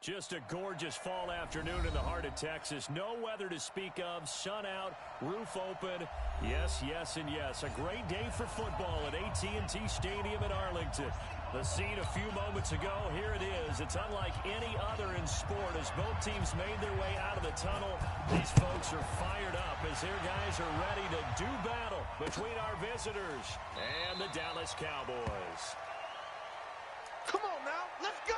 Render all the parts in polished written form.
Just a gorgeous fall afternoon in the heart of Texas. No weather to speak of. Sun out, roof open. Yes, yes, and yes. A great day for football at AT&T Stadium in Arlington. The scene a few moments ago, here it is. It's unlike any other in sport as both teams made their way out of the tunnel. These folks are fired up as their guys are ready to do battle between our visitors and the Dallas Cowboys. Come on now, let's go!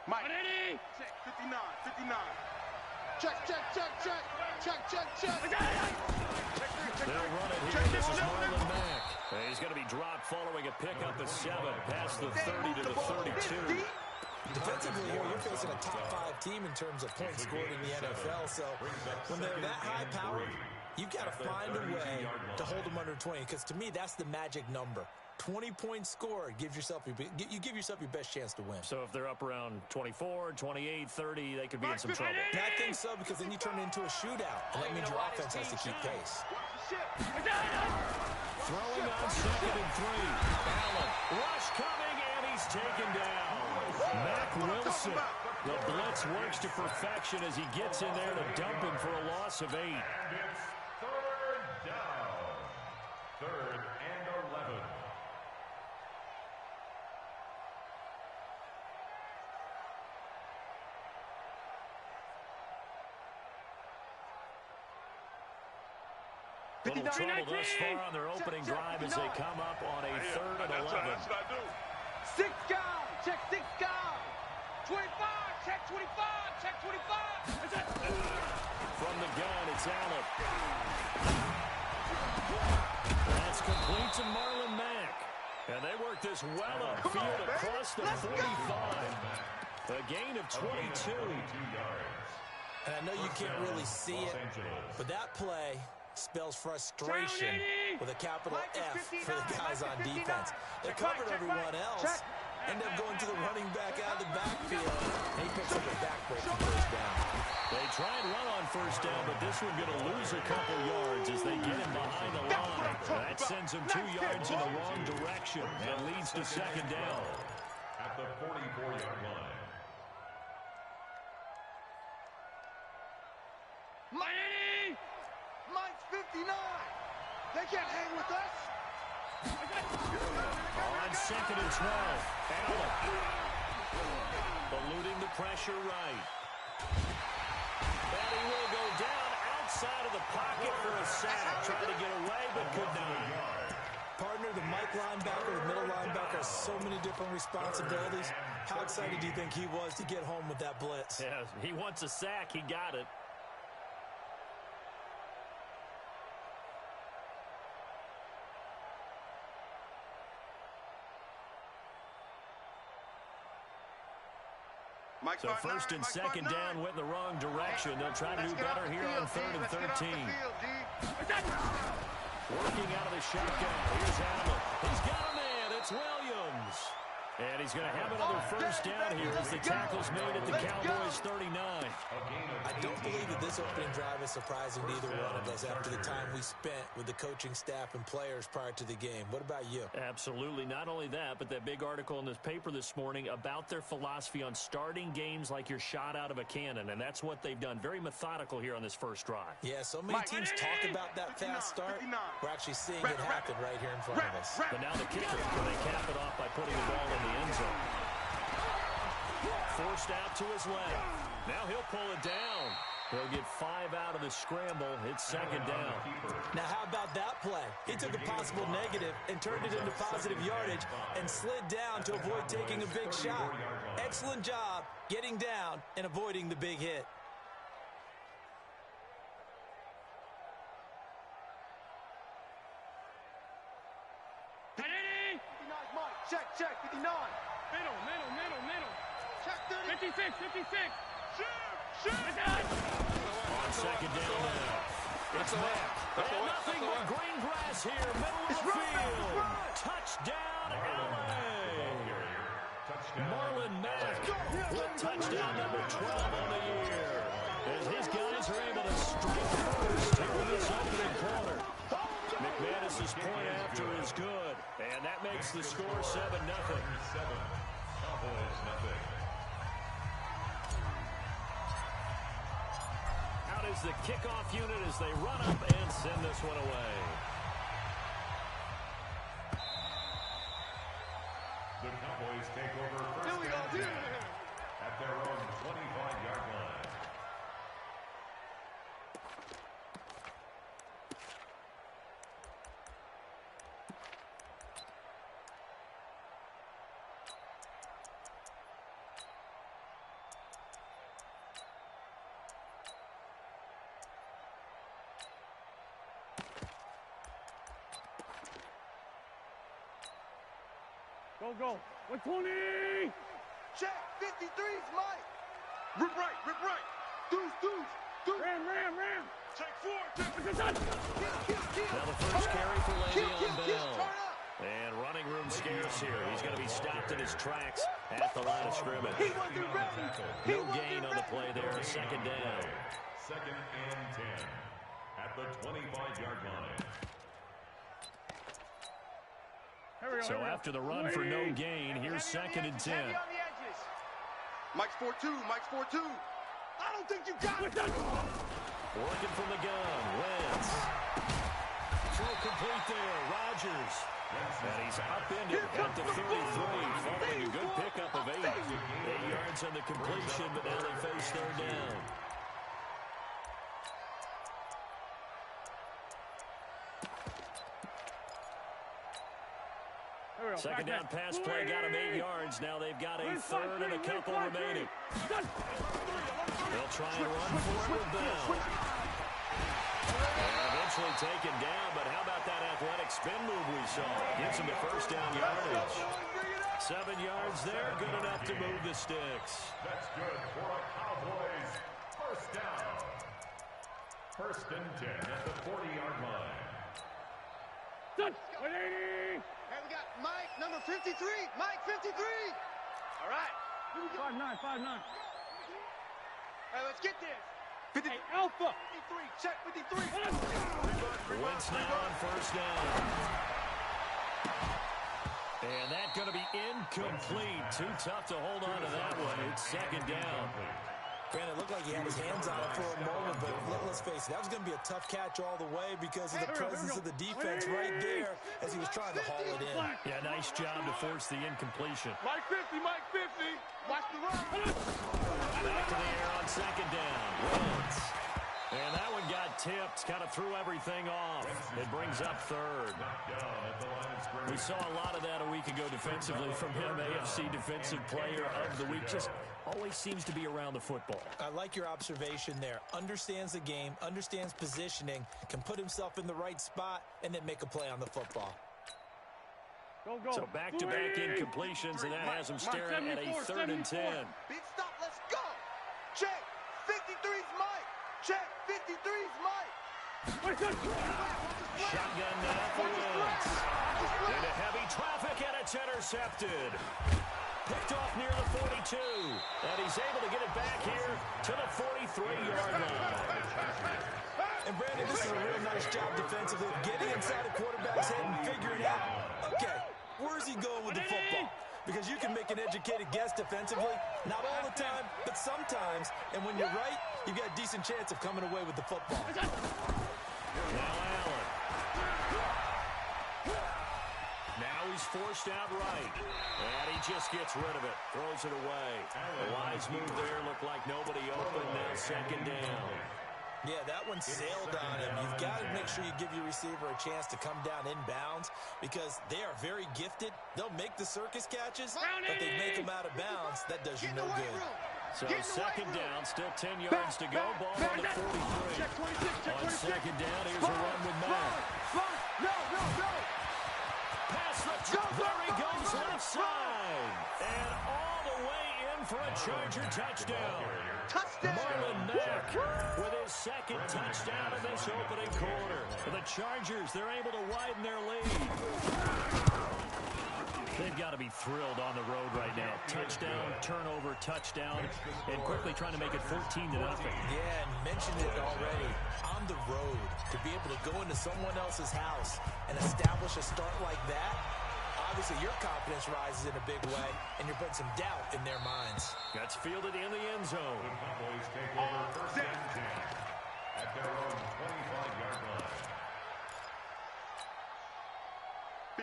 Mike. 59, 59. Check. They'll run it here. This is Marlon Mack. He's going to be dropped following a pickup at 7 past the 30 to the 32. Defensively here, you're facing a top-5 team in terms of points scored in the NFL. So when they're that high-powered, you've got to find a way to hold them under 20. Because to me, that's the magic number. 20 points scored gives yourself you give yourself your best chance to win. So if they're up around 24, 28, 30, they could be in some trouble. And I think so, because then you turn it into a shootout, and that means your offense has to keep pace. Throwing on 2nd and 3. Allen, rush coming, and he's taken down. Mack Wilson. The blitz works to perfection as he gets in there to dump him for a loss of 8. And it's 3rd down. 3rd and 11. Little trouble thus far on their opening drive as they come up on a 3rd and 11. That's what I do. 6 guys, check 6 guys. 25, check 25, check 25. From the gun, it's Allen. That's complete to Marlon Mack. And they work this well upfield across the 45. A gain of 22. And I know you can't really see it, but that play spells frustration with a capital F for the guys on defense. They covered everyone else, end up going to the running back out of the backfield, and he picks up a backbreaking first down. They try and run on first down, but this one going to lose a couple yards as they get him behind the line. That sends him 2 yards in the wrong direction and leads to 2nd down. At the 44-yard line. Mike's 59. They can't hang with us. On 2nd and 12. Allen. Eluding the pressure right. And he will go down outside of the pocket for a sack. Trying to get away, but could not. Partner, the Mike linebacker, the middle linebacker, has so many different responsibilities. How excited do you think he was to get home with that blitz? Yeah, he wants a sack. He got it. So 1st and 2nd down went in the wrong direction. They'll try to do better here on 3rd and 13. Working out of the shotgun. Here's Allen. He's got a man. It's Williams. And he's going to have another first down here as the tackle's made at the Cowboys 39. I don't believe that this opening drive is surprising to either one of us after the time we spent with the coaching staff and players prior to the game. What about you? Absolutely. Not only that, but that big article in this paper this morning about their philosophy on starting games like you're shot out of a cannon, and that's what they've done. Very methodical here on this first drive. Yeah, so many teams talk about that fast start. We're actually seeing it happen right here in front of us. But now the kicker, can they cap it off by putting the ball in the end zone? Forced out to his left. Now he'll pull it down. He'll get 5 out of the scramble. It's 2nd down. Now how about that play? He took a possible negative and turned it into positive yardage and slid down to avoid taking a big shot. Excellent job getting down and avoiding the big hit. Check, 59. Middle. Check 30. 56. Shoot. On 2nd down now. It's Mack. And nothing but green grass here. Middle of the field. Touchdown, LA. is good. And that makes the score 7-0. 7, Cowboys nothing. Out is the kickoff unit as they run up and send this one away. The Cowboys take over first and 10 at their own 25-yard line. Go. 120. Check. 53's Mike. Rip right. Deuce. Ram. Check 4. Now the first carry for Le'Veon Bell. And running room scarce here. He's going to be stopped in his tracks at the line of scrimmage. No gain on the play there. Second down. 2nd and 10 at the 25-yard line. So after the run for no gain, here's 2nd and 10. Mike's 4-2. I don't think you got it. Working from the gun. Wentz. Throw complete there. Rodgers. And he's upended at the 33, following a good pickup of 8. 8 yards on the completion, but now they face 3rd down. Second down pass play got him 8 yards. Now they've got a 3rd and a couple remaining. They'll try and run for it with Bell. And eventually taken down, but how about that athletic spin move we saw? Gives him the first down yardage. 7 yards there, good enough to move the sticks. That's good for a Cowboys first down. 1st and 10 at the 40-yard line. 180. And we got Mike, number 53. Mike, 53. All right. 5'9". Hey, let's get this. 50. Hey, Alpha. 53. Check 53. Wentz now on first down. And that's going to be incomplete. Too tough to hold on to that one. It's 2nd down. Granted, it looked like he had his hands on it for a moment, but let's face it, that was going to be a tough catch all the way because of the presence of the defense right there as he was trying to haul it in. Yeah, nice job to force the incompletion. Mike 50. Watch the run. Back to the air on 2nd down. Wentz. And that one got tipped, kind of threw everything off. It brings up 3rd. We saw a lot of that a week ago defensively from him. AFC Defensive Player of the Week. Just always seems to be around the football. I like your observation there. Understands the game, understands positioning, can put himself in the right spot, and then make a play on the football. Go. So back-to-back incompletions, and that has him staring at a 3rd and 10. Big stop, let's go. Check. 53's Mike. Check. 53's Mike. Shotgun now for Wentz. Into heavy traffic, and it's intercepted. Picked off near the 42. And he's able to get it back here to the 43-yard line. And Brandon, this is a real nice job defensively of getting inside a quarterback's head and figuring out, okay, where's he going with the football? Because you can make an educated guess defensively, not all the time, but sometimes. And when you're right, you've got a decent chance of coming away with the football. Now Allen. Now he's forced out right. And he just gets rid of it. Throws it away. A wise move there. Looked like nobody open. Now 2nd down. Yeah, that one sailed on him. You've got to make sure you give your receiver a chance to come down inbounds because they are very gifted. They'll make the circus catches, but they make them out of bounds. That does you no good. So 2nd down, still 10 yards to go. Ball on the 43. On 2nd down, here's a run with Mack. No. Pass the there he goes left side. And all the way in for a Charger touchdown. Marlon Mack with his 2nd touchdown in this opening quarter. For the Chargers, they're able to widen their lead. They've got to be thrilled on the road right now. Touchdown, turnover, touchdown, and quickly trying to make it 14-0. Yeah, and mentioned it already. On the road, to be able to go into someone else's house and establish a start like that, obviously your confidence rises in a big way, and you're putting some doubt in their minds. That's fielded in the end zone. The Cowboys take over first and 10 at their own 25-yard line.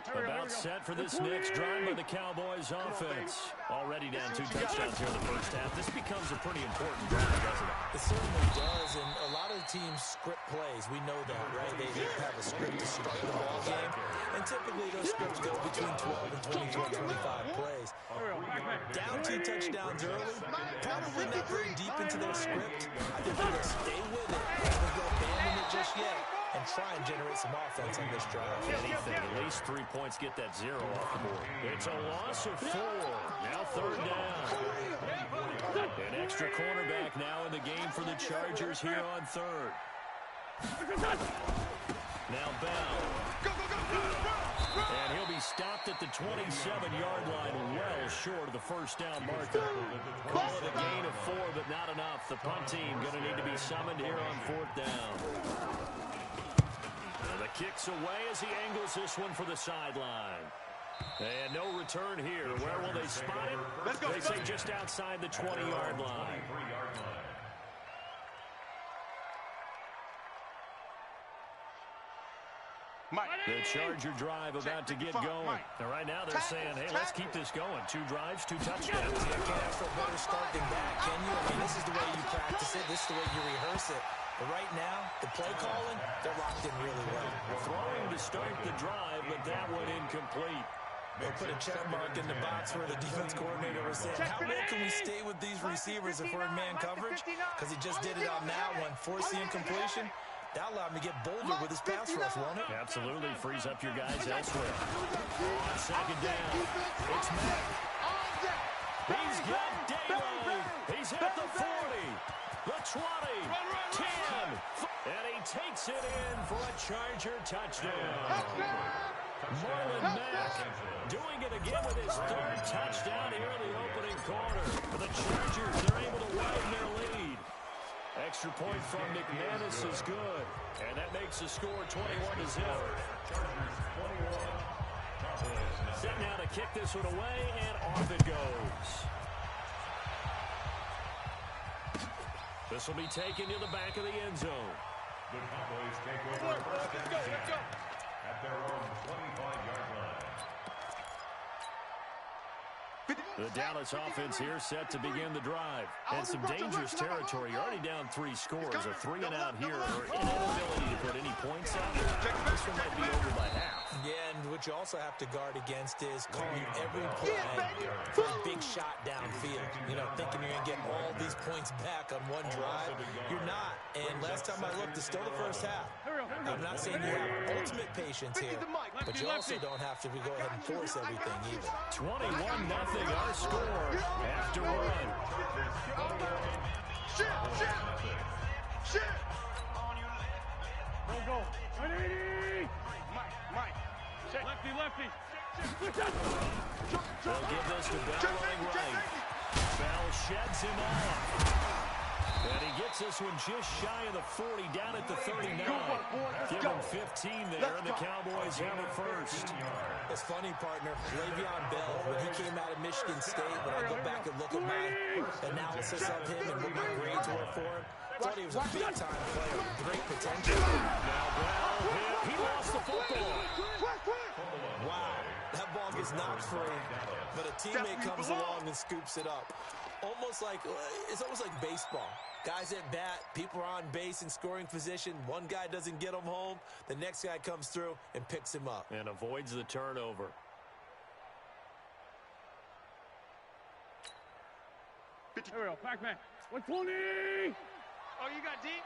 About set for this next drive by the Cowboys offense. Already down 2 touchdowns here in the first half. This becomes a pretty important drive, doesn't it? It certainly does, and a lot of teams script plays. We know that, right? They have a script to start the ball game, and typically those scripts go between 12 and 22 and 25 plays. Down 2 touchdowns early, probably not very deep into their script. I think they're going to stay with it. I don't think they'll abandon it just yet and try and generate some offense on this drive. Anything, at least 3 points, get that 0 off the board. It's a loss of 4. Now 3rd down. An extra cornerback now in the game for the Chargers here on 3rd. Now Bell. And he'll be stopped at the 27-yard line, well short of the first down marker. Call it a gain of 4, but not enough. The punt team going to need to be summoned here on 4th down. The kick's away as he angles this one for the sideline. And no return here. Where will they spot it? They say just outside the 20-yard line. The Charger drive about to get going. And right now they're saying, hey, let's keep this going. 2 drives, 2 touchdowns. You can't ask for a better start than that, can you? I mean, this is the way you practice it. This is the way you rehearse it. But right now, the play calling, they're locked in really well. Throwing to start the drive, but that one incomplete. They'll put a check mark in the box where the defense coordinator was saying, how well can we stay with these receivers if we're in man coverage? Because he just did it on that one. Force the incompletion. That allowed him to get bolder with his pass rush, won't it? Absolutely. Frees up your guys elsewhere. On 2nd down, it's Mack. He's got Daly. He's at the 40, the 20, 10, and he takes it in for a Charger touchdown. Marlon Mack doing it again with his 3rd touchdown here in the opening quarter. For the Chargers, they're able to widen their lead. Extra point from McManus is good. And that makes the score 21-0. Set now to kick this one away, and off it goes. This will be taken to the back of the end zone. The Cowboys take over first and 10 at their own 25-yard line. The Dallas offense here set to begin the drive. And some dangerous territory. You're already down 3 scores. A 3-and-out here, or inability to put any points up. This one might be over by half. Yeah, and what you also have to guard against is calling every play for a big shot downfield. You know, thinking you're going to get all these points back on one drive. You're not. And last time I looked, it's still the first half. I'm not saying you have ultimate patience here, but you also don't have to go ahead and force everything either. 21-0 our score after one. Shit! Go. 180! Mike. Lefty. They'll give this to Bell running right. Bell sheds him off. And he gets this one just shy of the 40, down at the 39. Give him 15 there, and the Cowboys have it first. It's funny, partner. Le'Veon Bell, when he came out of Michigan State, when I go back and look at my analysis of him and what my grades were for him, I thought he was a big-time player with great potential. Now Bell hit. He lost the football. Wow, that ball gets knocked free, but a teammate comes along and scoops it up. It's almost like baseball. Guys at bat, people are on base in scoring position. One guy doesn't get him home. The next guy comes through and picks him up. And avoids the turnover. Pac-Man. 120! Oh, you got deep?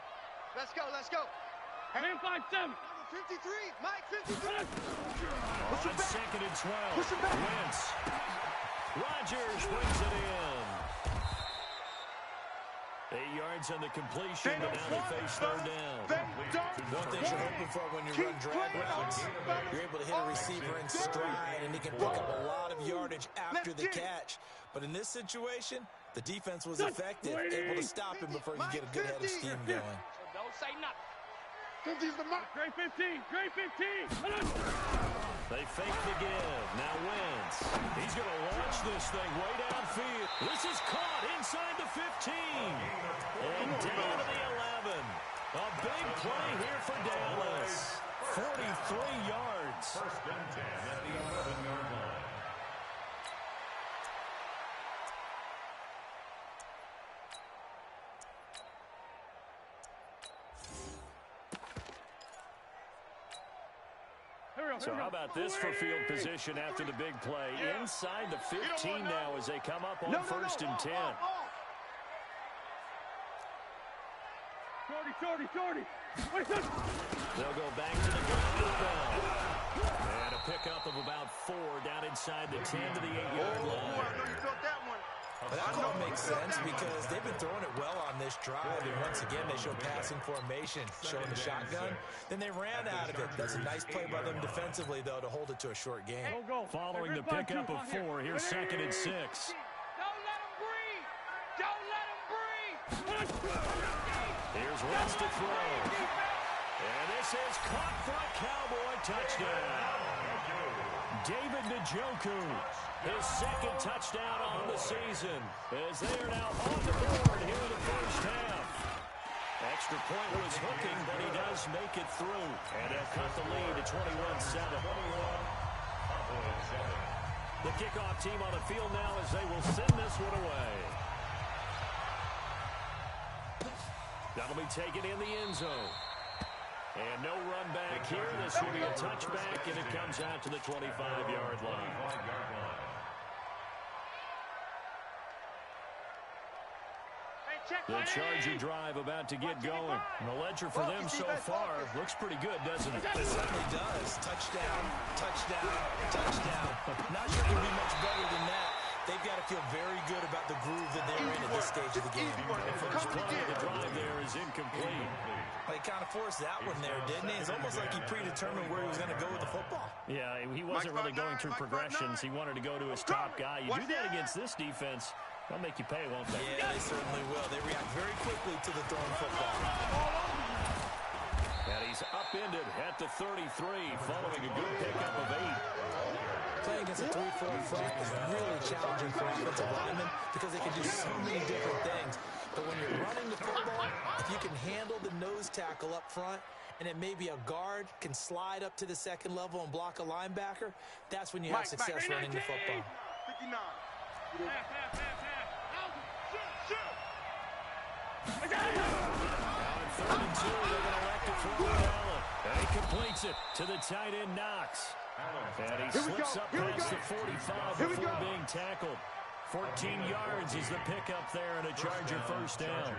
Let's go. Man 5-7. 53, Mike 53. On 2nd and 12. Wentz. Rodgers brings it in. 8 yards. yards on the completion, but now they face third down. One thing you're hoping for when you run drag routes, you're able to hit a receiver in stride, and he can pick up a lot of yardage after the catch. But in this situation, the defense was effective, able to stop him before he could get a good head of steam going. Don't say nothing. 50's the mark. Great 15. Great 15. They fake the give. Now Wentz. He's going to launch this thing way downfield. This is caught inside the 15. And down to the 11. A big play here for Dallas. 43 yards. First and 10 at the 11-yard line. So how about this for field position after the big play? Inside the 15 now as they come up on first and 10. 40. They'll go back to the ground. And a pickup of about 4 down inside the 10 to the 8-yard line. Well, that call makes sense because they've been throwing it well on this drive, and once again they show passing formation, showing the shotgun. Then they ran out of it. That's a nice play by them defensively, though, to hold it to a short game. Following the pickup of 4, here's second and 6. Don't let him breathe. Don't let him breathe. Here's Wentz to throw. And this is caught for a Cowboy touchdown. David Njoku, his second touchdown on the season, as they are now on the board here in the first half. Extra point was hooking, but he does make it through. And they'll cut the lead to 21-7. The kickoff team on the field now as they will send this one away. That'll be taken in the end zone. And no run back here. This will be a touchback, and it comes out to the 25-yard line. The Charger drive about to get going. And the ledger for them so far looks pretty good, doesn't it? It certainly does. Touchdown, touchdown, touchdown. Not sure it can be much better than that. They've got to feel very good about the groove that they're in at this stage of the game. The first play of the drive there is incomplete. Well, he kind of forced that one there, didn't he? It's almost like he predetermined where he was going to go with the football. Yeah, he wasn't really going through progressions. He wanted to go to his top guy. You do that against this defense, they'll make you pay, won't they? Yeah, they certainly will. They react very quickly to the thrown football. And he's upended at the 33 following a good pickup of 8. Playing against a 3-4 front is really challenging for offensive linemen because they can do so many different things. But when you're running the football, if you can handle the nose tackle up front, and then maybe a guard can slide up to the second level and block a linebacker, that's when you have success running the football. 59. On 3rd and 2, they're going to elect to throw it Allen. And he completes it to the tight end, Knox. And he slips up past the 45 before being tackled. 14 yards is the pickup there and a Charger first down.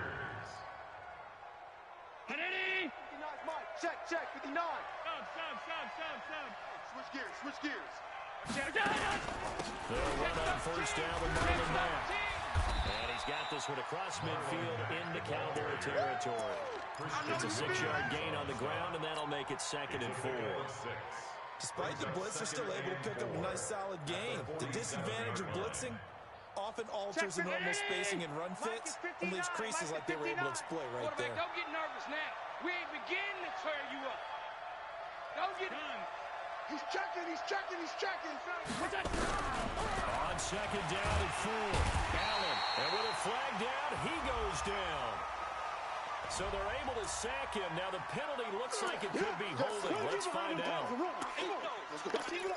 Check, 59. Stop. Switch gears. They'll run on first down with Marlon Mack. And he's got this one across midfield into Cowboy territory. It's a 6-yard gain on the ground, and that'll make it 2nd and 4. Despite the blitz, they're still able to pick up a nice solid gain. The disadvantage of blitzing often alters the normal spacing and run fits and leaves creases like they were able to exploit right there. Don't get nervous now. We ain't beginning to tear you up. Don't get done. He's checking. On 2nd down and 4. Allen, and with a flag down, he goes down. So they're able to sack him. Now the penalty looks like it could be holding. Let's find out. Let's keep it up.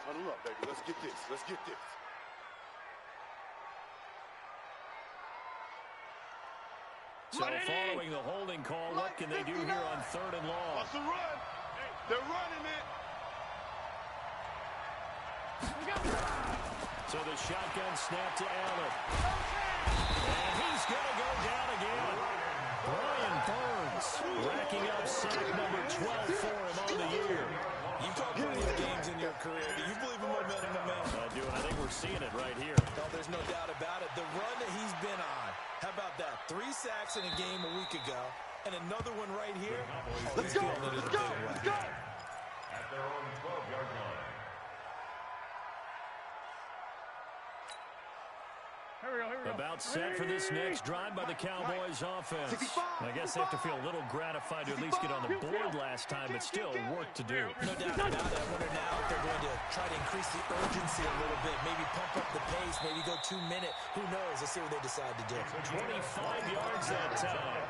Huddle up, baby. Let's get this. So following the holding call, what can they do here on 3rd and long? What's the run? They're running it. So the shotgun snap to Allen. And he's going to go down again. Brian Burns racking up sack number 12 for him on the year. You've caught plenty of games in your career. Do you believe in momentum, man? I do, and I think we're seeing it right here. No, there's no doubt about it. The run that he's been on How about that? 3 sacks in a game a week ago, and another one right here. Let's go, let's go, let's go. At their own 12-yard line. About set for this next drive by the Cowboys offense. I guess they have to feel a little gratified to at least get on the board last time, but still work to do. No doubt about it. I wonder now if they're going to try to increase the urgency a little bit, maybe pump up the pace, maybe go 2-minute. Who knows? Let's see what they decide to do. 25 yards that time.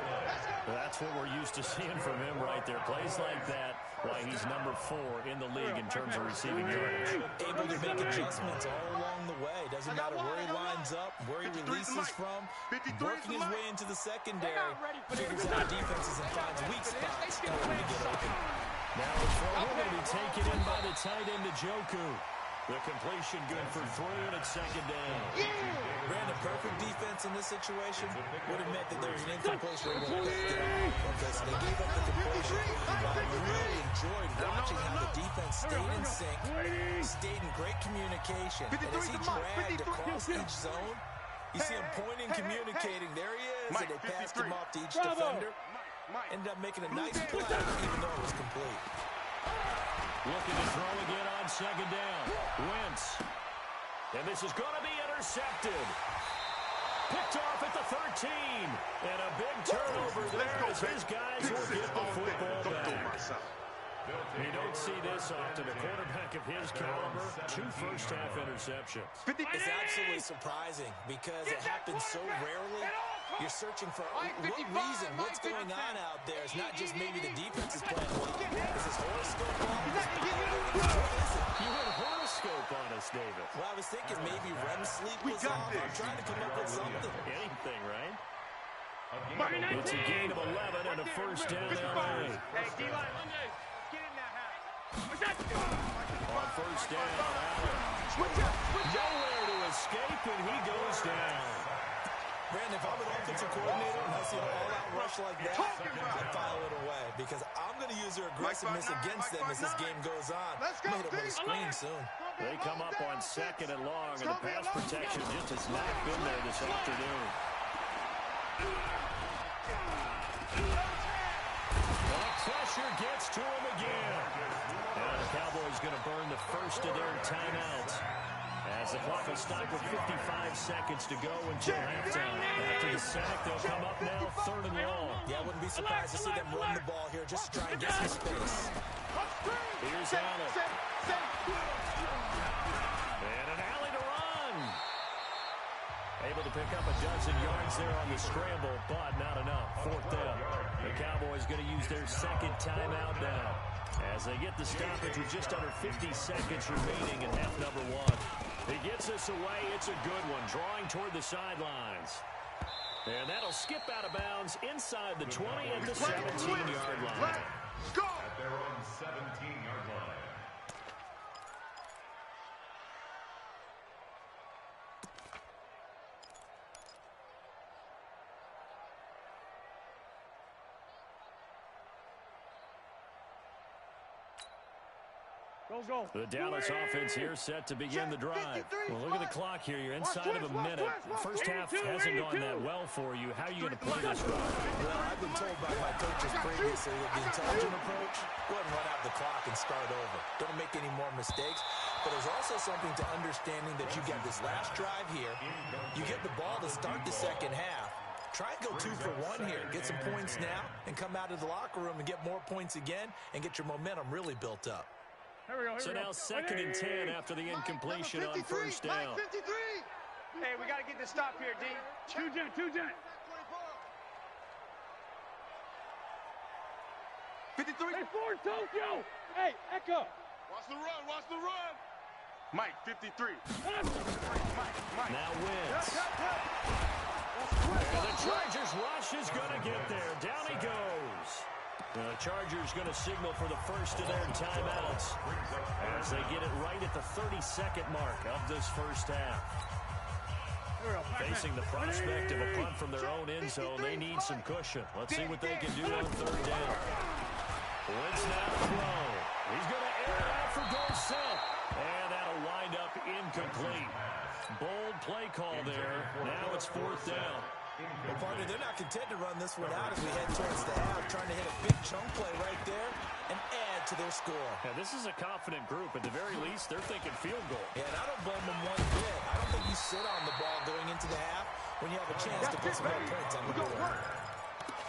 That's what we're used to seeing from him right there. Plays like that, why he's number 4 in the league in terms of receiving yards. Able to make adjustments all along the way. Doesn't matter where he lines up, where he releases from, working his way into the secondary, figures out defenses and finds weak spots in order to get open. Now the throw will be taken in by the tight end, Njoku. The completion good for 3, and it's second down. Brandon, perfect defense in this situation would have meant that there was an incomplete where he would have picked it off because they gave up the completion. I really enjoyed watching how the defense stayed in sync, stayed in great communication, and as he dragged across each zone, you see him pointing, communicating. There he is, and they passed him off to each defender. Ended up making a nice play, even though it was complete. Looking to throw again on second down. Wentz. And this is going to be intercepted. Picked off at the 13. And a big turnover there as his guys will get the football back. You don't see this often. A quarterback of his caliber, 2 first-half interceptions. It's absolutely surprising because it happens so rarely. You're searching for what reason, what's going on out there. It's not just maybe the defense is playing well. Is this horoscope on? You went horoscope on us, David. Well, I was thinking maybe REM sleep was off. I'm trying to come up with something. Anything, right? It's a gain of 11 and a first down LA. Hey, D-line, get in that hat. On first down, Allen. Nowhere to escape, and he goes down. Brandon, if I'm an offensive coordinator and I see an all-out rush like that, I'd file it away because I'm going to use their aggressiveness against them as this game goes on. I'm going to hit them with a screen soon. They come up on second and long, and the pass protection just has not been there this afternoon. The pressure gets to him again. And the Cowboys going to burn the first of their timeouts. As the clock will stop with 55 seconds to go until halftime. After the sack, they'll come up now, 3rd and long. Yeah, I wouldn't be surprised to see them run the ball here just to try and get some space. Here's Allen. And an alley to run. Able to pick up a dozen yards there on the scramble, but not enough. 4th down. The Cowboys going to use their second timeout now as they get the stoppage with just under 50 seconds remaining in half number 1. He gets us away. It's a good one, drawing toward the sidelines. And that'll skip out of bounds inside the 20 at the 17-yard line. Go! At their own 17-yard line. The Dallas offense here set to begin the drive. Well, look at the clock here. You're inside of a minute. First half hasn't gone that well for you. How are you going to play this drive? Well, I've been told by my coaches previously that the intelligent approach, go ahead and run out the clock and start over. Don't make any more mistakes. But there's also something to understanding that you get this last drive here. You get the ball to start the second half. Try and go 2 for 1 here. Get some points now and come out of the locker room and get more points again and get your momentum really built up. So now 2nd and 10 after the incompletion on first down. Hey, we got to get this stop here, D. 2 jet. 53. Hey, Ford, Tokyo. Hey, Echo. Watch the run. Mike, 53. Mike. Now Wentz. And the Chargers rush is going to get there. Down he goes. The Chargers going to signal for the first of their timeouts as they get it right at the 32nd mark of this first half. Facing the prospect of a punt from their own end zone, they need some cushion. Let's see what they can do on 3rd down. Wentz now to throw. He's going to air it out for Dorsett. And that'll wind up incomplete. Bold play call there. Now it's 4th down. Well, partner, they're not content to run this one out as we head towards the half, trying to hit a big chunk play right there and add to their score. Yeah, this is a confident group. At the very least, they're thinking field goal. Yeah, and I don't blame them one bit. I don't think you sit on the ball going into the half when you have a chance to put some more points on the board.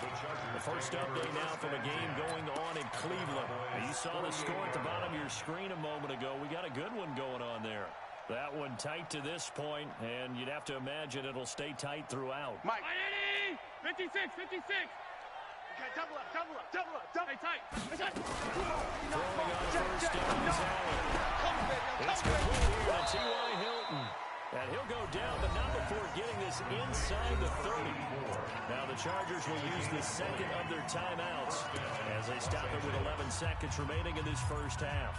The first update now from a game going on in Cleveland. You saw the score at the bottom of your screen a moment ago. We got a good one going on there. That one tight to this point, and you'd have to imagine it'll stay tight throughout. Mike. 56, 56. Okay, double up. Hey, tight. Throwing on first down is Allen. It's complete here to T.Y. Hilton. And he'll go down, but not before getting this inside the 30. Now the Chargers will use the second of their timeouts as they stop it with 11 seconds remaining in this first half.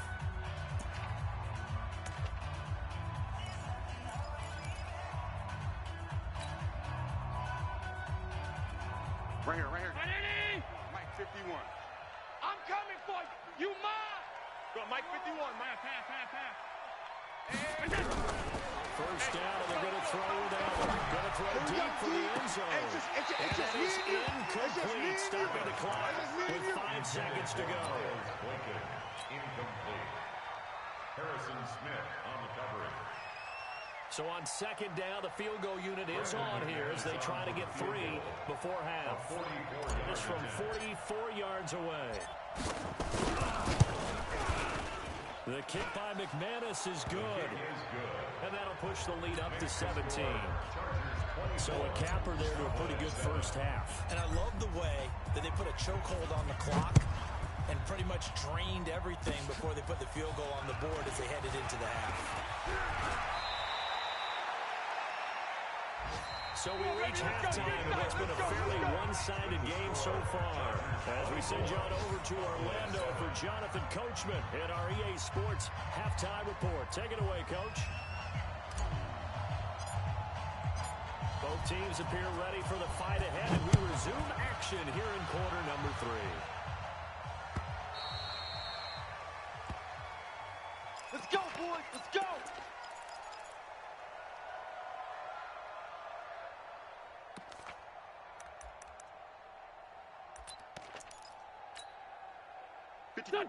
Right here. Mike 51. I'm coming for you. You mine. Go, Mike 51. Mike. Pass. First down, and they're going to throw with Allen. Going to throw deep for the end zone. And that is incomplete, stopping the clock with 5 seconds to go. Incomplete. Harrison Smith on the coverage. So on second down, the field goal unit is on here as they try to get 3 before half. This from 44 yards away. The kick by McManus is good. And that'll push the lead up to 17. So a capper there to a pretty good first half. And I love the way that they put a chokehold on the clock and pretty much drained everything before they put the field goal on the board as they headed into the half. So we reach halftime, and it's been a fairly one-sided game so far. As we send you on over to Orlando for Jonathan Coachman in our EA Sports Halftime Report. Take it away, Coach. Both teams appear ready for the fight ahead, and we resume action here in quarter number 3. Let's go, boys. Let's go.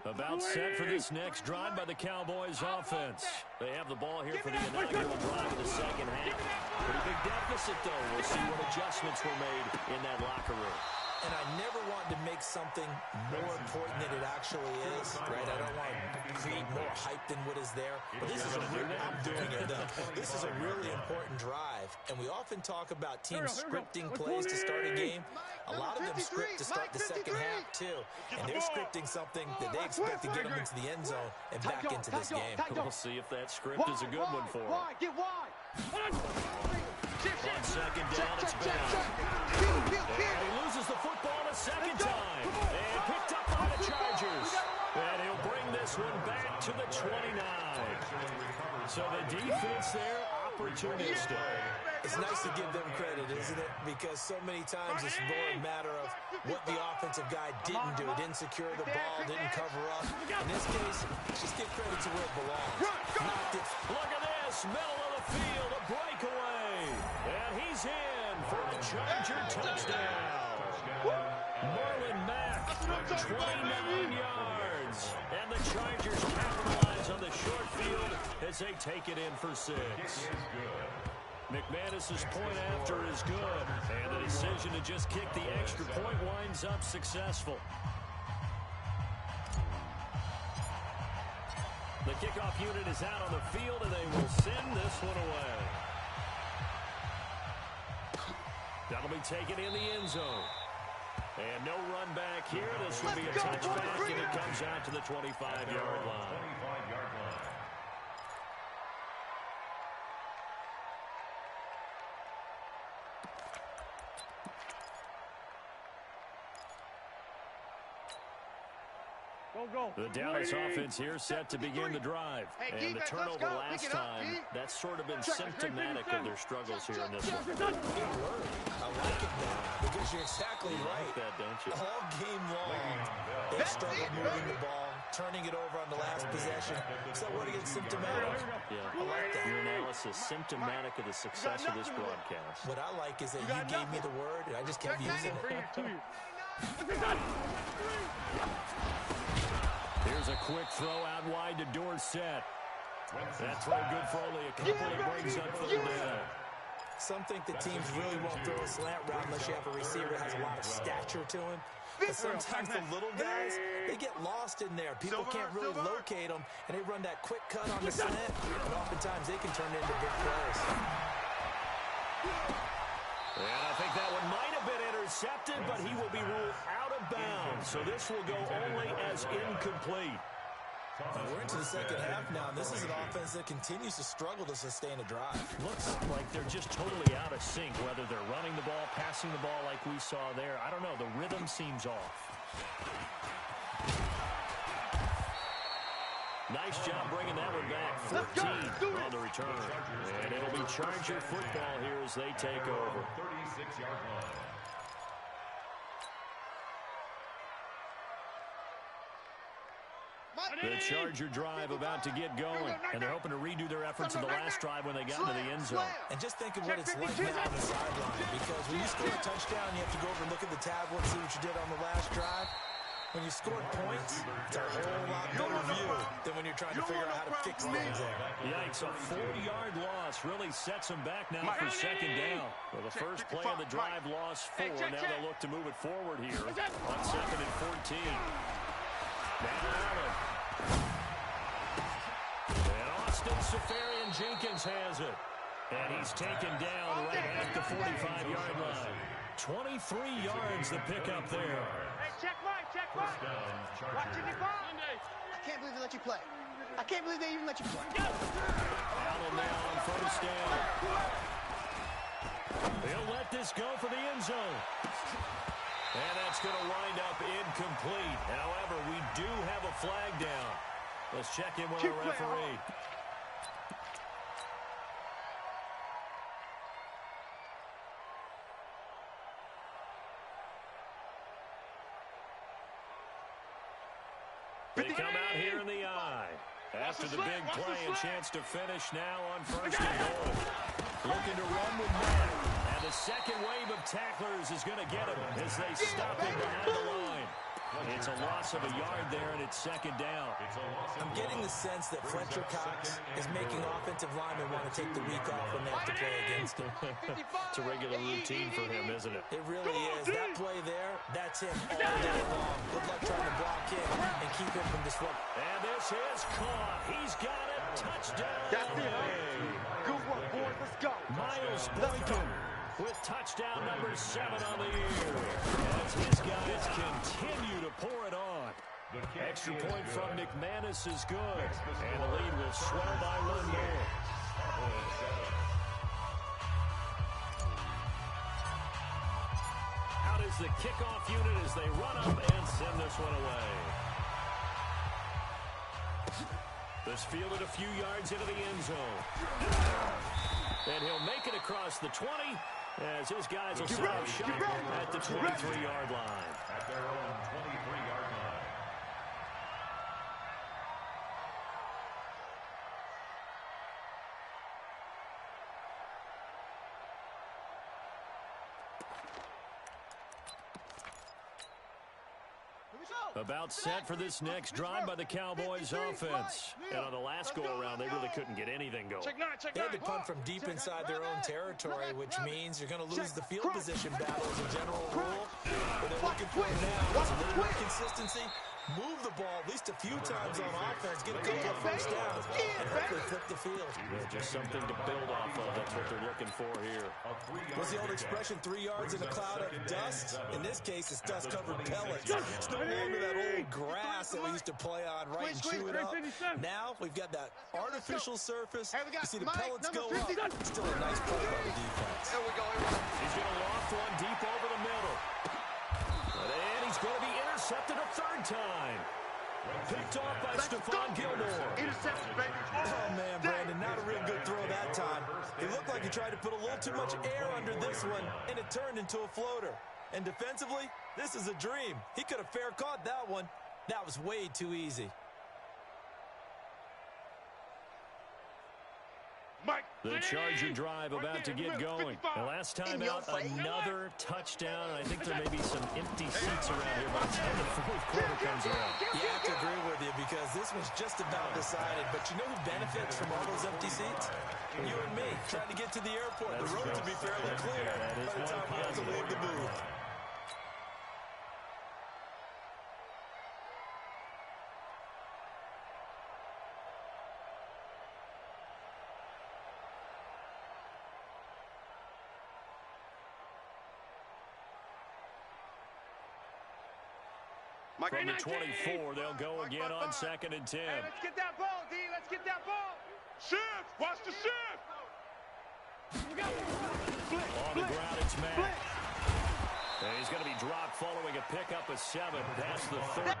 About set for this next drive by the Cowboys offense. They have the ball here for the inaugural drive of the second half. Pretty big deficit, though. We'll see what adjustments were made in that locker room. And I never want to make something more important than it actually is, right? I don't want to create more hype than what is there. But this is a really important drive. And we often talk about teams scripting plays to start a game. A lot of them script to start the second half, too. And they're scripting something that they expect to get them into the end zone and back into this game. We'll see if that script is a good one for them. Get wide. On second down, it's bound. And he loses the football a second time. And picked up by the Chargers. And he'll bring this one back to the 29. So the defense there, opportunistic. It's nice to give them credit, isn't it? Because so many times it's more a matter of what the offensive guy didn't do. Didn't secure the ball, didn't cover up. In this case, just give credit to where it belongs. Knocked it. Look at this, middle of the field, a breakaway. And he's in for a Charger touchdown. Marlon Mack, 29 yards. And the Chargers capitalize on the short field as they take it in for 6. McManus's point after is good, and the decision to just kick the extra point winds up successful. The kickoff unit is out on the field, and they will send this one away. That'll be taken in the end zone. And no run back here. This will be a touchback, and it comes out to the 25-yard line. The Dallas offense here set to begin the drive. And the turnover last time, that's sort of been symptomatic of their struggles here in this one. I like it now, because you're exactly right. You like that, don't you? All game long, they've struggled moving the ball. turning it over on the last possession. So what against symptomatic? Yeah, I like that. Your analysis symptomatic of the success of this broadcast. What I like is that you gave me the word, and I just kept using it. Here's a quick throw out wide to Dorsett. That throw good for only a couple. It brings up third down. Some think that teams really won't throw a slant route unless you have a receiver that has a lot of stature to him. But sometimes the little guys, they get lost in there. People can't really locate them, and they run that quick cut on the slant, and oftentimes they can turn into big plays. And I think that one might have been intercepted, but he will be ruled out of bounds. So this will go only as incomplete. Now we're into the second half now, and this is an offense that continues to struggle to sustain a drive. Looks like they're just totally out of sync, whether they're running the ball, passing the ball like we saw there. I don't know. The rhythm seems off. Nice job bringing that one back. 14 on the return. And it'll be Charger football here as they take over. 36-yard line. The Charger drive about to get going, and they're hoping to redo their efforts in the last drive when they got into the end zone. And just think of what it's like now on the sideline, because when you score a touchdown, you have to go over and look at the tablet, see what you did on the last drive. When you score points, it's a whole lot better view than when you're trying to figure out how to fix things there. Yikes, a 40-yard loss really sets them back now for second down. Well, the first play of the drive lost 4. Now they'll look to move it forward here on second and 14. Now Allen. And Austin Seferian-Jenkins has it. And he's taken down right at the 45-yard line. 23 yards the pickup there. Hey, check Mike. Watching the ball. I can't believe they let you play. I can't believe they even let you play. Allen now on first down. They'll let this go for the end zone. And that's going to wind up incomplete. However, we do have a flag down. Let's check in with our referee. They come out here in the eye. After the big play, a chance to finish now on first and goal. Looking to run with Matt. And the second wave of tacklers is going to get him as they stop him behind the line. It's a loss of a yard there, and it's second down. I'm getting the sense that Fletcher Cox is making offensive linemen want to take the week off when they have to play against him. It's a regular routine for him, isn't it? It really is. That play there, that's him all day long. Good luck trying to block him and keep him from disrupting. And this is caught. He's got it. Touchdown. That's it. Good work, boys. Let's go. Miles Boykin with touchdown number 7 on the year. As his guys continue to pour it on. Extra point from McManus is good. And the lead will swell by 1 more. Out is the kickoff unit as they run up and send this one away. This fielded a few yards into the end zone. And he'll make it across the 20 as his guys will set up shop at the 23-yard line. At their own 23-yard line. About set for this next drive by the Cowboys offense. And on the last go-around, they really couldn't get anything going. They had to punt from deep inside their own territory, which means you're going to lose the field position battle as a general rule. What they're looking for now is a little more consistency, move the ball at least a few times on offense, get a couple of first downs, and hopefully flip the field. Yeah, just something to build off of. That's what they're looking for here. What's the old expression, 3 yards in a cloud of dust? In this case, it's dust-covered pellets. It's no longer that old grass that we used to play on, right, and chew it up. Now we've got that artificial surface. You see the pellets go up. Still a nice play by the defense. There we go. He's going to loft one deep over the middle. And he's going to be intercepted a third time. Picked off by Stephon Gilmore. Interception, baby. Oh, man, Brandon, not a real good throw that time. It looked like he tried to put a little too much air under this one, and it turned into a floater. And defensively, this is a dream. He could have fair caught that one. That was way too easy. The Charger drive about to get going. The last time out, another touchdown. I think there may be some empty seats around here by the time the fourth quarter comes around. Yeah, I have to agree with you because this was just about decided. But you know who benefits from all those empty seats? You and me, trying to get to the airport. The roads would be fairly clear by the time we have to leave the booth. From the 24, they'll go again on 2nd and 10. Hey, let's get that ball, D. Let's get that ball. Shift. Watch the shift. On the ground, it's Mack. And he's going to be dropped following a pickup of 7 past the 30.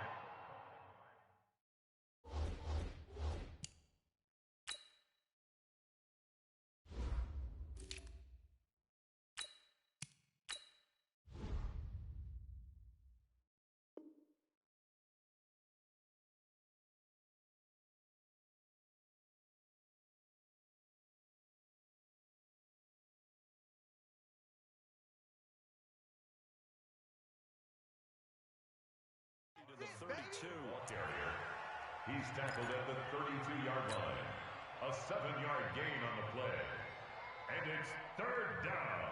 The 32. He's tackled at the 32-yard line. A 7-yard gain on the play. And it's 3rd down.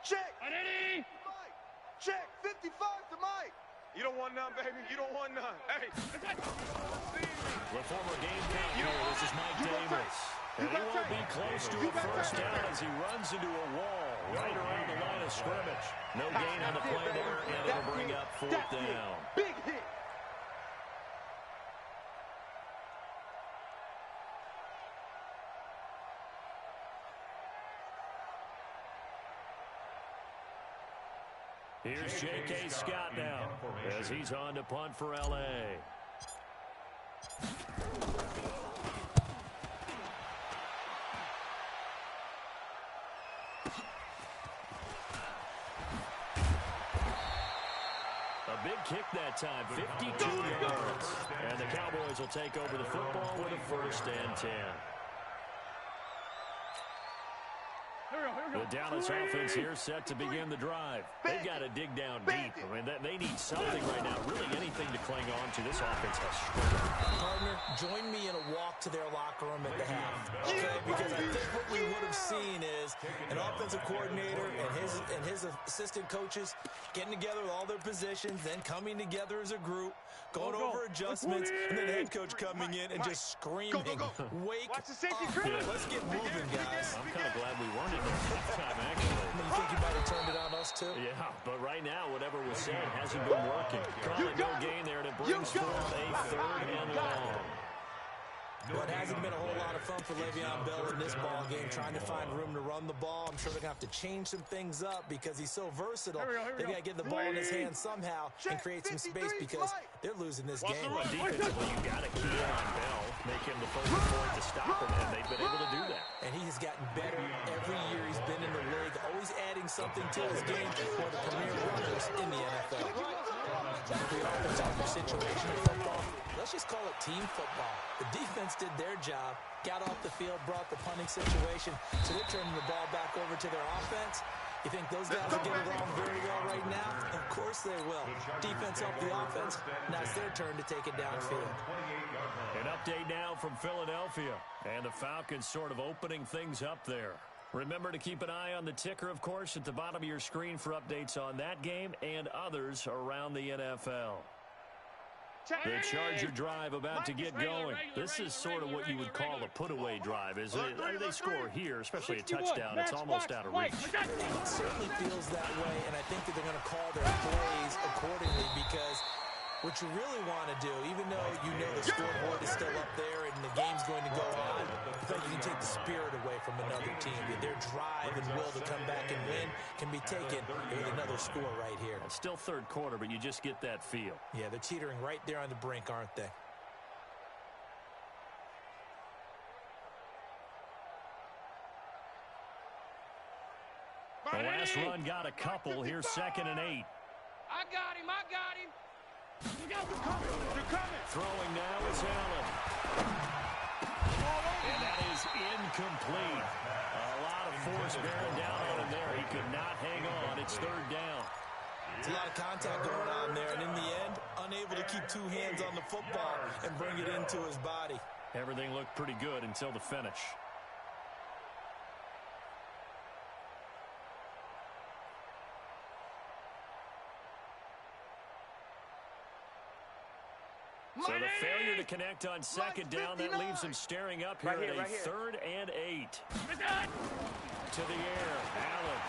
Check. Mike. Check. 55 to Mike. You don't want none, baby. You don't want none. Hey. The former Gamecock here. This is Mike Davis. And he won't be close to a first down as he runs into a wall right around the line of scrimmage. No gain on the play there, and it'll bring up 4th down. Big hit. Here's J.K. Scott now as he's on to punt for L.A. A big kick that time, 52 yards. And the Cowboys will take over the football with a 1st and 10. The Dallas offense here set to begin the drive. They've got to dig down deep. I mean, they need something right now, really anything to cling on to. This offense has struggled. Partner, join me in a walk to their locker room at the half, okay? Because I think what we would have seen is an offensive coordinator and his assistant coaches getting together with all their positions, then coming together as a group, going over adjustments, and then head coach coming in and just screaming, wake up. Let's get moving, guys. I'm kind of glad we weren't in the halftime, actually. You think you might have turned it on us, too? Yeah, but right now, whatever was said hasn't been working. Call it no gain there, and it brings forth a 3rd and long. Well, it hasn't been a whole lot of fun for Le'Veon Bell in this ball game, trying to find room to run the ball. I'm sure they're going to have to change some things up because he's so versatile. They've got to get the ball in his hands somehow and create some space because they're losing this game. Well, defensively, you've got to key in on Bell, make him the focal point to stop him, and they've been able to do that. And he has gotten better every year he's been in the league, always adding something to his game for the premier runners in the NFL. We often talk about situation in football. Let's just call it team football. The defense did their job, got off the field, brought the punting situation, so they're turning the ball back over to their offense. You think those guys will get along very well right now? Of course they will. Defense helped the offense. Now it's their turn to take it downfield. An update now from Philadelphia. And the Falcons sort of opening things up there. Remember to keep an eye on the ticker, of course, at the bottom of your screen for updates on that game and others around the NFL. The Charger drive about to get going. This is sort of what you would call a put-away drive, isn't it? I mean, they score here, especially a touchdown. It's almost out of reach. It certainly feels that way, and I think that they're going to call their plays accordingly because what you really want to do, even though you know the scoreboard is still up there and the game's going to go on, I think you can take the spirit away from another team. Their drive and will to come back and win can be taken with another score right here. It's still 3rd quarter, but you just get that feel. Yeah, they're teetering right there on the brink, aren't they? The last run got a couple. Here's 2nd and 8. I got him. They're coming. Throwing now is Allen. And that is incomplete. A lot of force bearing down on him there. He could not hang on. It's 3rd down. It's a lot of contact going on there, and in the end, unable to keep 2 hands on the football and bring it into his body. Everything looked pretty good until the finish. So the failure to connect on 2nd down, that leaves him staring up here at a 3rd and 8. To the air, Allen.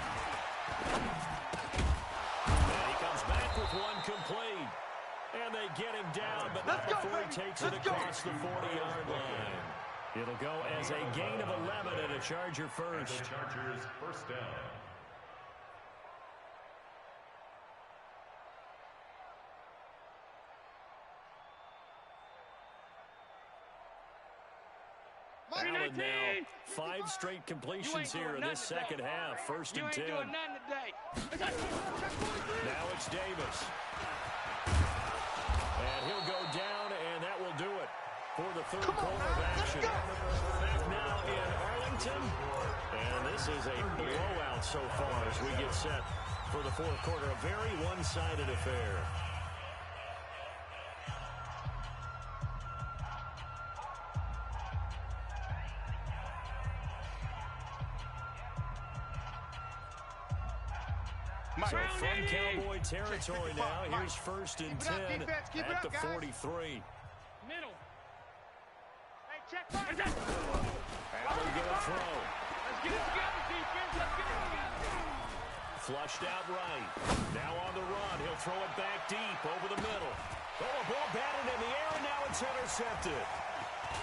And he comes back with one complete. And they get him down, but not before he takes it across the 40-yard line. It'll go as a gain of 11 and a Charger first. The Chargers first down. Allen now 5 straight completions here in this second half. 1st and 10. Now it's Davis. And he'll go down, and that will do it for the 3rd quarter of action. Back now in Arlington. And this is a blowout so far as we get set for the 4th quarter. A very one-sided affair. So from Cowboy territory now, here's 1st and 10 at the 43. Middle. Hey, check. Allen gonna throw. Let's get it together, defense. Let's get it together. Flushed out right. Now on the run. He'll throw it back deep over the middle. Oh, a ball batted in the air, and now it's intercepted.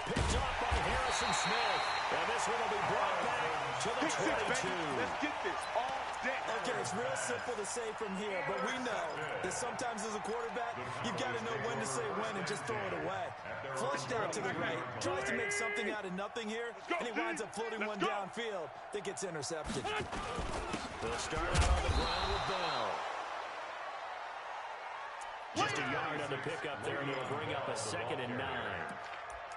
Picked off by Harrison Smith. And this one will be brought back to the 22. Let's get this all day. Okay, it's real simple to say from here, but we know that sometimes as a quarterback, you've got to know when to say when and just throw it away. Flushed out to the right, tries to make something out of nothing here, and he winds up floating one downfield that gets intercepted. They'll start out on the ground with Bell. Just a yard on the pickup there, and it'll bring up a 2nd and 9.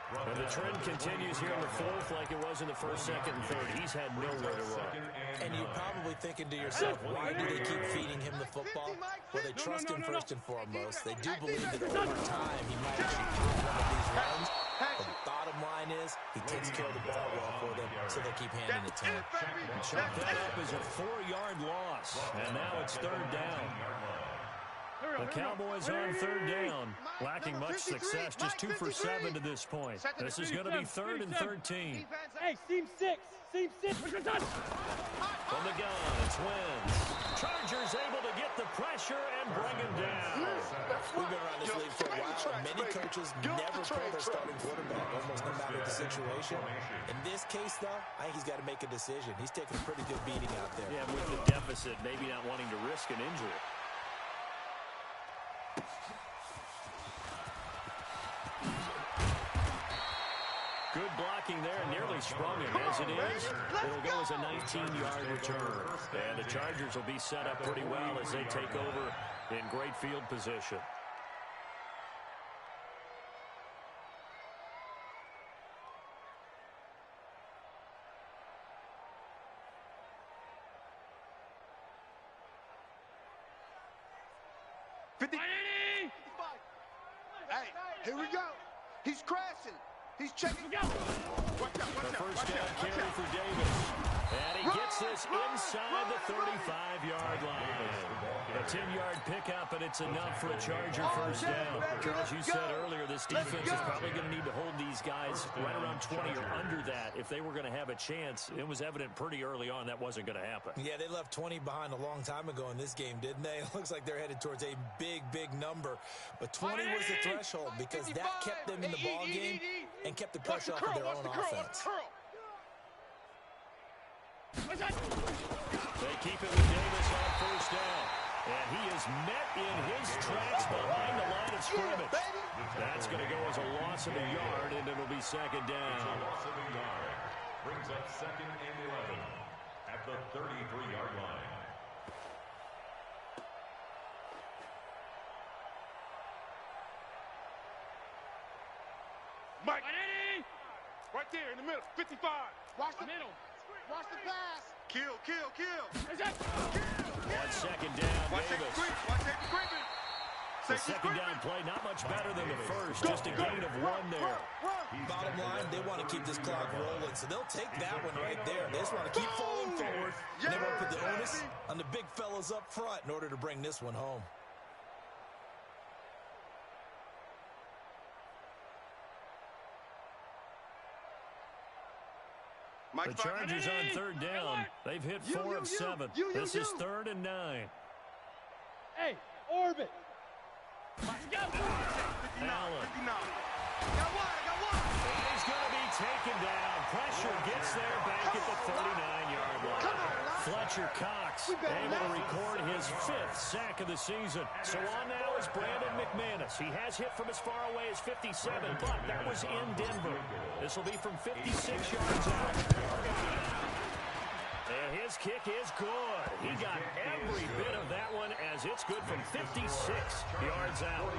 And the trend continues here in the 4th like it was in the 1st, 2nd, and 3rd. He's had nowhere to run. And you're probably thinking to yourself, why do they keep feeding him the football? Well, they trust him first and foremost. They do believe that over time he might actually prove one of these runs. But the bottom line is he takes care of the ball well for them, so they keep handing it to him. Chop that up as a 4-yard loss. And now it's 3rd down. The Cowboys on 3rd down, lacking much success, just 2 for 7 to this point. This is going to be 3rd and 13. Hey, seam 6. From the gun, it's Wentz. Chargers able to get the pressure and bring him down. We've been around this league for a while. Many coaches never pull their starting quarterback, almost no matter the situation. In this case, though, I think he's got to make a decision. He's taking a pretty good beating out there. Yeah, with the deficit, maybe not wanting to risk an injury. Good blocking there, nearly sprung him. As it is, it'll go as a 19-yard return. And the Chargers will be set up pretty well as they take over in great field position. Hey, here we go. He's crashing. He's checking. The first down carry for Davis. And he gets this inside the 35-yard line. A 10-yard pickup, and it's enough for a Charger first down. Charles, you said earlier this defense is probably going to need to hold these guys right around 20 or under that if they were going to have a chance. It was evident pretty early on that wasn't going to happen. Yeah, they left 20 behind a long time ago in this game, didn't they? It looks like they're headed towards a big, big number. But 20 was the threshold because that kept them in the ball game and kept the pressure off of their own offense. They keep it with Davis on first down. And he is met in his tracks behind the line of scrimmage. That's going to go as a loss of a yard, and it'll be 2nd down. A loss of a yard brings up 2nd and 11 at the 33-yard line. Mike. Right there in the middle. 55. Watch the middle. Watch the pass. Kill. 1 second down, Watch Davis. Watch that screaming. The second down play, not much better than the first. Just a gain of 1 there. Bottom line, they want to keep this clock rolling, so they'll take that one right there. They just want to keep falling forward, and they want to put the onus on the big fellas up front in order to bring this one home. The Chargers on third down. They've hit 4 of 7. This is 3rd and 9. Hey, orbit. Allen. Got one. And he's going to be taken down. Pressure gets there back at the 39-yard line. Fletcher Cox able to record his 5th sack of the season. So on now is Brandon McManus. He has hit from as far away as 57, but that was in Denver. This will be from 56 yards out. And his kick is good. He got every bit of that one as it's good from 56 yards out.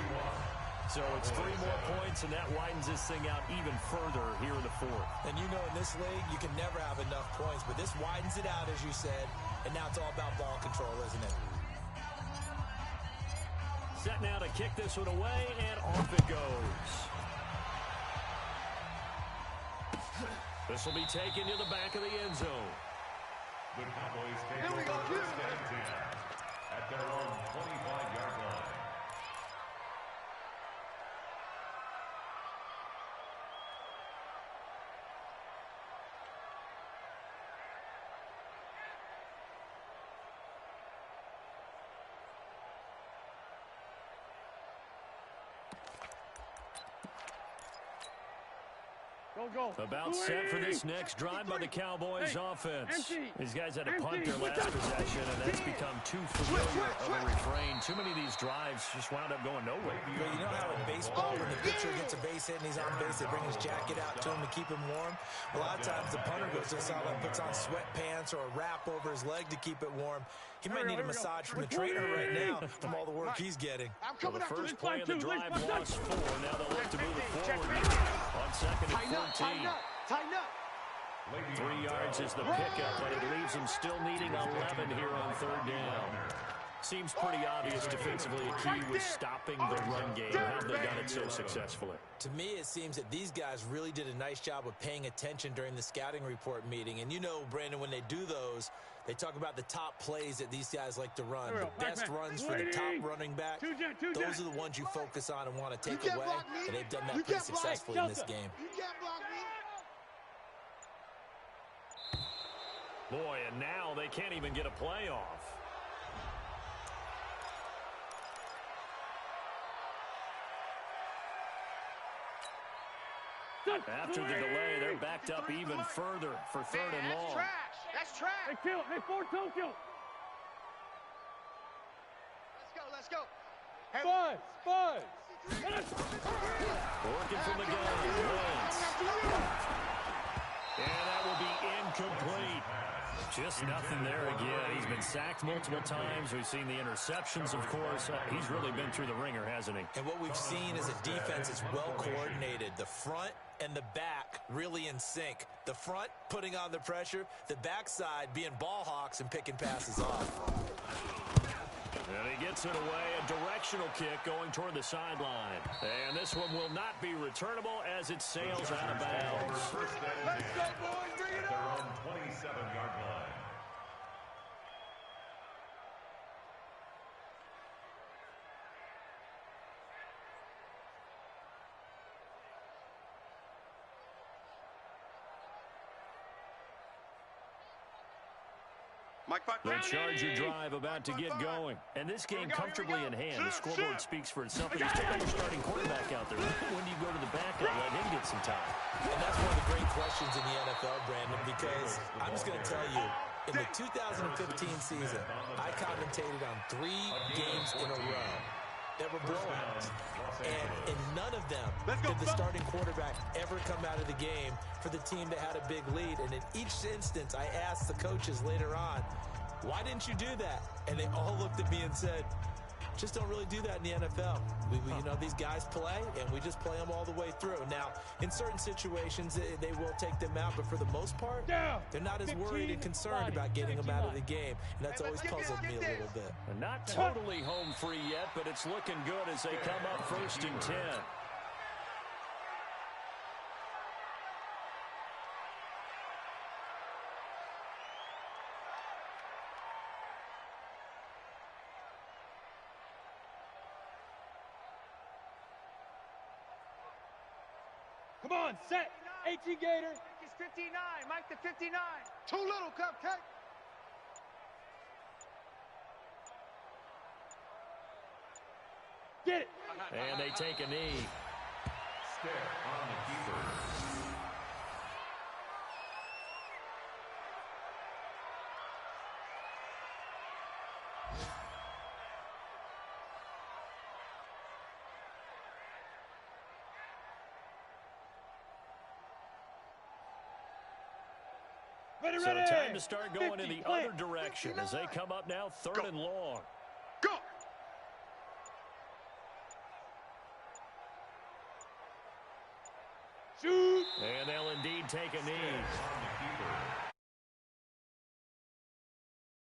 So it's 3 more points, and that widens this thing out even further here in the 4th. And you know in this league, you can never have enough points, but this widens it out, as you said, and now it's all about ball control, isn't it? Set now to kick this one away, and off it goes. This will be taken to the back of the end zone. The Cowboys take over first and 10 at their own 25-yard line. About set for this next drive by the Cowboys offense. These guys had a punt their last possession, and that's become too familiar of a refrain. Too many of these drives just wound up going nowhere. Well, you know how in baseball, when the pitcher gets a base hit and he's on base, they bring his jacket out to him to keep him warm? A lot of times the punter goes to the sideline, puts on sweatpants or a wrap over his leg to keep it warm. He might need a massage from the trainer right now from all the work he's getting. Well, the first play of the drive lost 4. Now they'll look to move it forward on 2nd and 14. Tighten up. 3 yards is the pickup, but it leaves them still needing 11 here on 3rd down. Seems pretty obvious defensively a key was stopping the run game. How have they done it so successfully? To me, it seems that these guys really did a nice job of paying attention during the scouting report meeting. And you know, Brandon, when they do those, they talk about the top plays that these guys like to run. The best runs for the top running back. Those are the ones you focus on and want to take away. And they've done that pretty successfully in this game. You can't block me. Boy, and now they can't even get a play off. After the delay, they're backed up even further for 3rd and long. That's trash. Hey, kill. Hey, Ford, don't kill. Let's go. Five. Working from the gun. Wentz. And that will be incomplete. Just nothing there again. He's been sacked multiple times. We've seen the interceptions, of course. He's really been through the ringer, hasn't he? And what we've seen is a defense that's well coordinated. The front and the back really in sync. The front putting on the pressure, the backside being ball hawks and picking passes off. And he gets it away, a directional kick going toward the sideline. And this one will not be returnable as it sails out of bounds. Let's go, boys, bring it Their on. own 27-yard line. The Charger drive about to get going. And this game comfortably in hand. The scoreboard speaks for itself. But you still got your starting quarterback out there. When do you go to the backup? Let him get some time. And that's one of the great questions in the NFL, Brandon, because I'm just going to tell you, in the 2015 season, I commentated on 3 games in a row that were blowouts. And in none of them did the starting quarterback ever come out of the game for the team that had a big lead. And in each instance, I asked the coaches later on, why didn't you do that? And they all looked at me and said, Just don't really do that in the NFL. You know, these guys play, and we just play them all the way through. Now, in certain situations, they will take them out, but for the most part, they're not as worried and concerned about getting them out of the game, and that's always puzzled me a little bit. Not totally home free yet, but it's looking good as they come up 1st and 10. Come on, set. 18 Gator. He's 59. Mike the 59. Too little, Cupcake. Get it. And they take a knee. Step on the keeper. So time to start going in the other direction as they come up now 3rd and long. Go. Shoot. And they'll indeed take a knee.